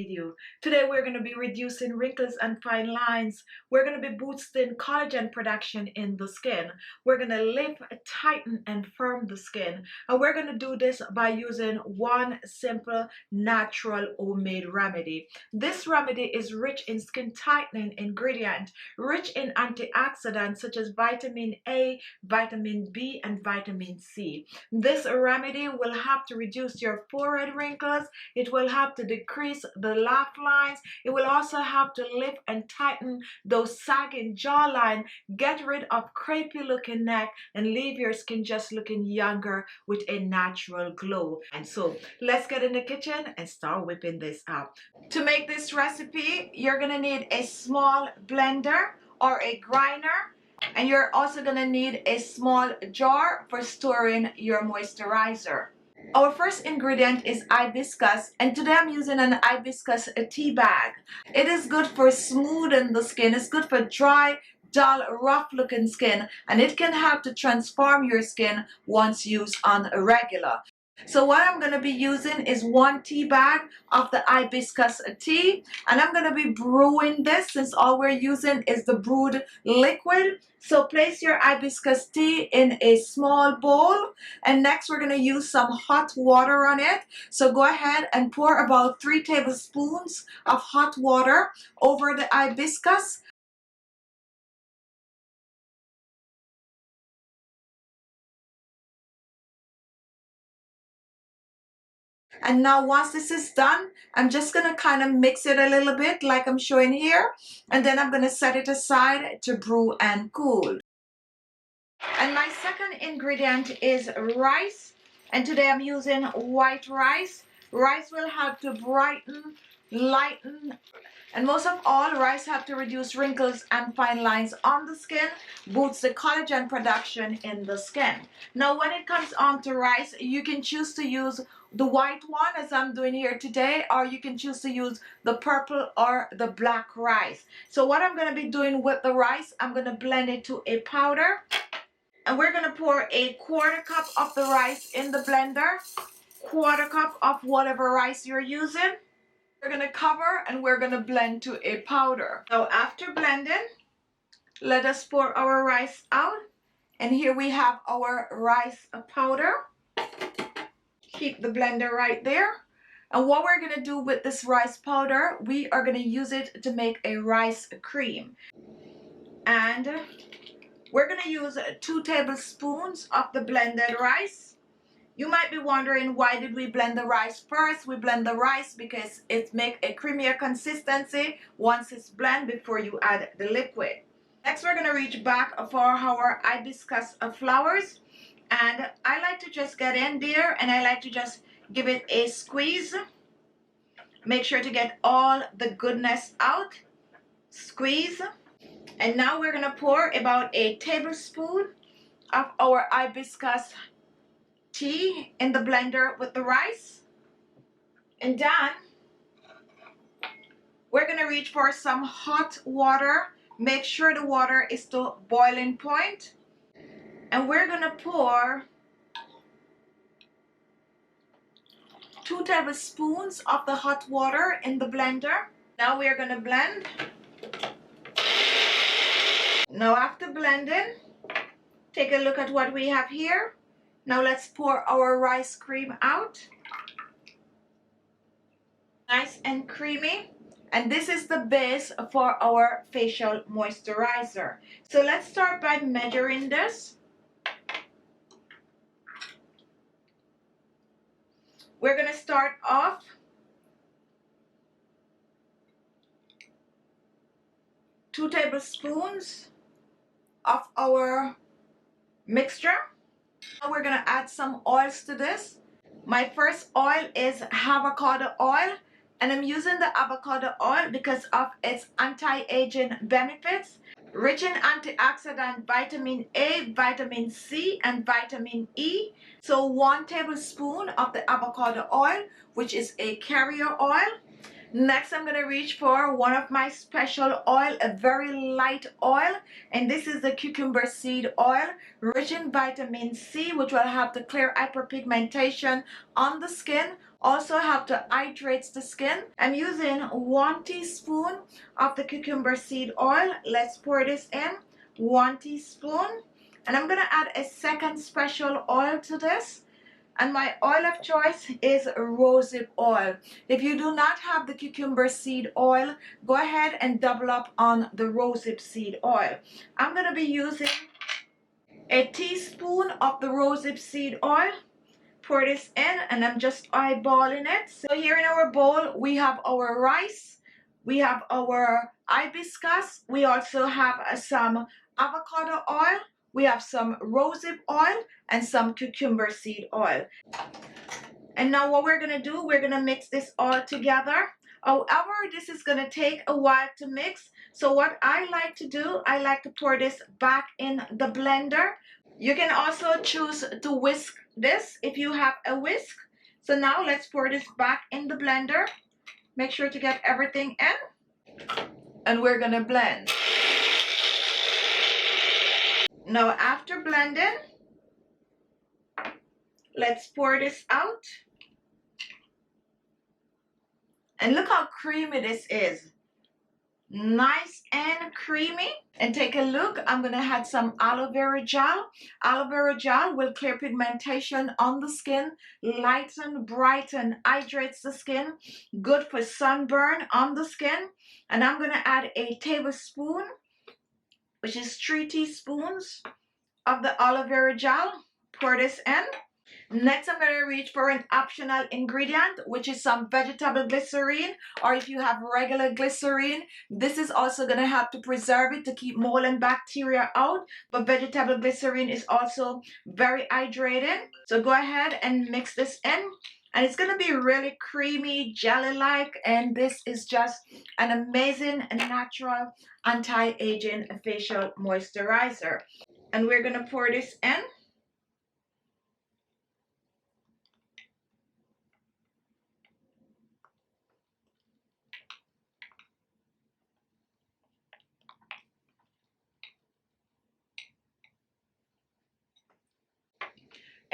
video. Today we're going to be reducing wrinkles and fine lines. We're going to be boosting collagen production in the skin. We're going to lift, tighten and firm the skin. And we're going to do this by using one simple natural homemade remedy. This remedy is rich in skin tightening ingredient, rich in antioxidants such as vitamin A, vitamin B and vitamin C. This remedy will help to reduce your forehead wrinkles. It will help to decrease the laugh lines. It will also help to lift and tighten those sagging jawline, get rid of crepey looking neck and leave your skin just looking younger with a natural glow. And so let's get in the kitchen and start whipping this up. To make this recipe, you're gonna need a small blender or a grinder, and you're also gonna need a small jar for storing your moisturizer. Our first ingredient is hibiscus, and today I'm using an hibiscus tea bag. It is good for smoothing the skin. It's good for dry, dull, rough looking skin, and it can help to transform your skin once used on a regular. So what I'm going to be using is 1 tea bag of the hibiscus tea, and I'm going to be brewing this since all we're using is the brewed liquid. So place your hibiscus tea in a small bowl, and next we're going to use some hot water on it. So go ahead and pour about 3 tablespoons of hot water over the hibiscus. And now once this is done, I'm just going to kind of mix it a little bit like I'm showing here. And then I'm going to set it aside to brew and cool. And my second ingredient is rice. And today I'm using white rice. Rice will help to brighten, lighten, and most of all, rice helps to reduce wrinkles and fine lines on the skin, boosts the collagen production in the skin. Now, when it comes on to rice, you can choose to use the white one as I'm doing here today, or you can choose to use the purple or the black rice. So what I'm going to be doing with the rice, I'm going to blend it to a powder. And we're going to pour a 1/4 cup of the rice in the blender, 1/4 cup of whatever rice you're using. We're going to cover and we're going to blend to a powder. Now after blending, let us pour our rice out. And here we have our rice powder. Keep the blender right there. And what we're going to do with this rice powder, we are going to use it to make a rice cream. And we're going to use 2 tablespoons of the blended rice. You might be wondering, why did we blend the rice first? We blend the rice because it makes a creamier consistency once it's blended before you add the liquid. Next, we're going to reach back for our hibiscus flowers. And I like to just get in there and I like to just give it a squeeze. Make sure to get all the goodness out. Squeeze. And now we're going to pour about a tablespoon of our hibiscus tea in the blender with the rice. And then we're going to reach for some hot water. Make sure the water is to boiling point. And we're going to pour 2 tablespoons of the hot water in the blender. Now we're going to blend. Now after blending, take a look at what we have here. Now let's pour our rice cream out. Nice and creamy. And this is the base for our facial moisturizer. So let's start by measuring this. We're going to start off two tablespoons of our mixture. Now we're going to add some oils to this. My first oil is avocado oil, and I'm using the avocado oil because of its anti-aging benefits, rich in antioxidant vitamin A, vitamin C, and vitamin E. So 1 tablespoon of the avocado oil, which is a carrier oil. Next, I'm going to reach for one of my special oil, a very light oil, and this is the cucumber seed oil, rich in vitamin C, which will help to clear hyperpigmentation on the skin, Also help to hydrate the skin. I'm using 1 teaspoon of the cucumber seed oil. Let's pour this in. 1 teaspoon. And I'm going to add a second special oil to this. And my oil of choice is rosehip oil. If you do not have the cucumber seed oil, go ahead and double up on the rosehip seed oil. I'm going to be using a teaspoon of the rosehip seed oil. Pour this in, and I'm just eyeballing it. So here in our bowl, we have our rice, we have our hibiscus, we also have some avocado oil, we have some rosehip oil, and some cucumber seed oil. And now what we're going to do, we're going to mix this all together. However, this is going to take a while to mix. So what I like to do, I like to pour this back in the blender. You can also choose to whisk this if you have a whisk. So now let's pour this back in the blender. Make sure to get everything in. And we're going to blend. Now after blending, let's pour this out. And look how creamy this is. Nice and creamy. And take a look, I'm going to add some aloe vera gel. Aloe vera gel will clear pigmentation on the skin, lighten, brighten, hydrates the skin, good for sunburn on the skin. And I'm going to add a tablespoon, which is 3 teaspoons of the aloe vera gel. Pour this in. Next, I'm going to reach for an optional ingredient, which is some vegetable glycerine, or if you have regular glycerine, this is also going to help to preserve it, to keep mold and bacteria out. But vegetable glycerine is also very hydrating. So go ahead and mix this in. And it's going to be really creamy, jelly-like, and this is just an amazing natural anti-aging facial moisturizer. And we're going to pour this in.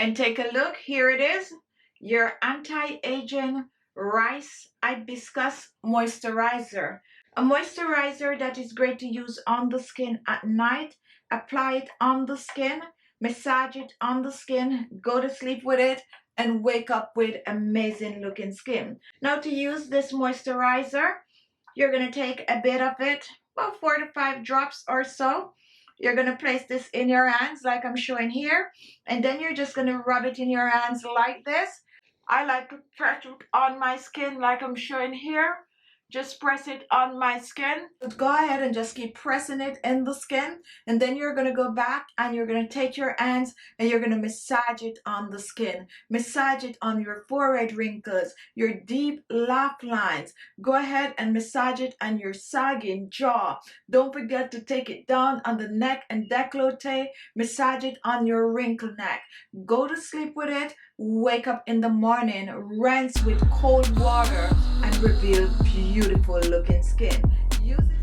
And take a look, here it is, your anti-aging rice hibiscus moisturizer. A moisturizer that is great to use on the skin at night. Apply it on the skin, massage it on the skin, go to sleep with it, and wake up with amazing looking skin. Now to use this moisturizer, you're going to take a bit of it, about 4 to 5 drops or so. You're going to place this in your hands like I'm showing here. And then you're just going to rub it in your hands like this. I like to press it on my skin like I'm showing here. Just press it on my skin. Go ahead and just keep pressing it in the skin. And then you're going to go back and you're going to take your hands and you're going to massage it on the skin. Massage it on your forehead wrinkles, your deep laugh lines. Go ahead and massage it on your sagging jaw. Don't forget to take it down on the neck and décolleté. Massage it on your wrinkle neck. Go to sleep with it. Wake up in the morning, rinse with cold water, and reveal beautiful looking skin. Use it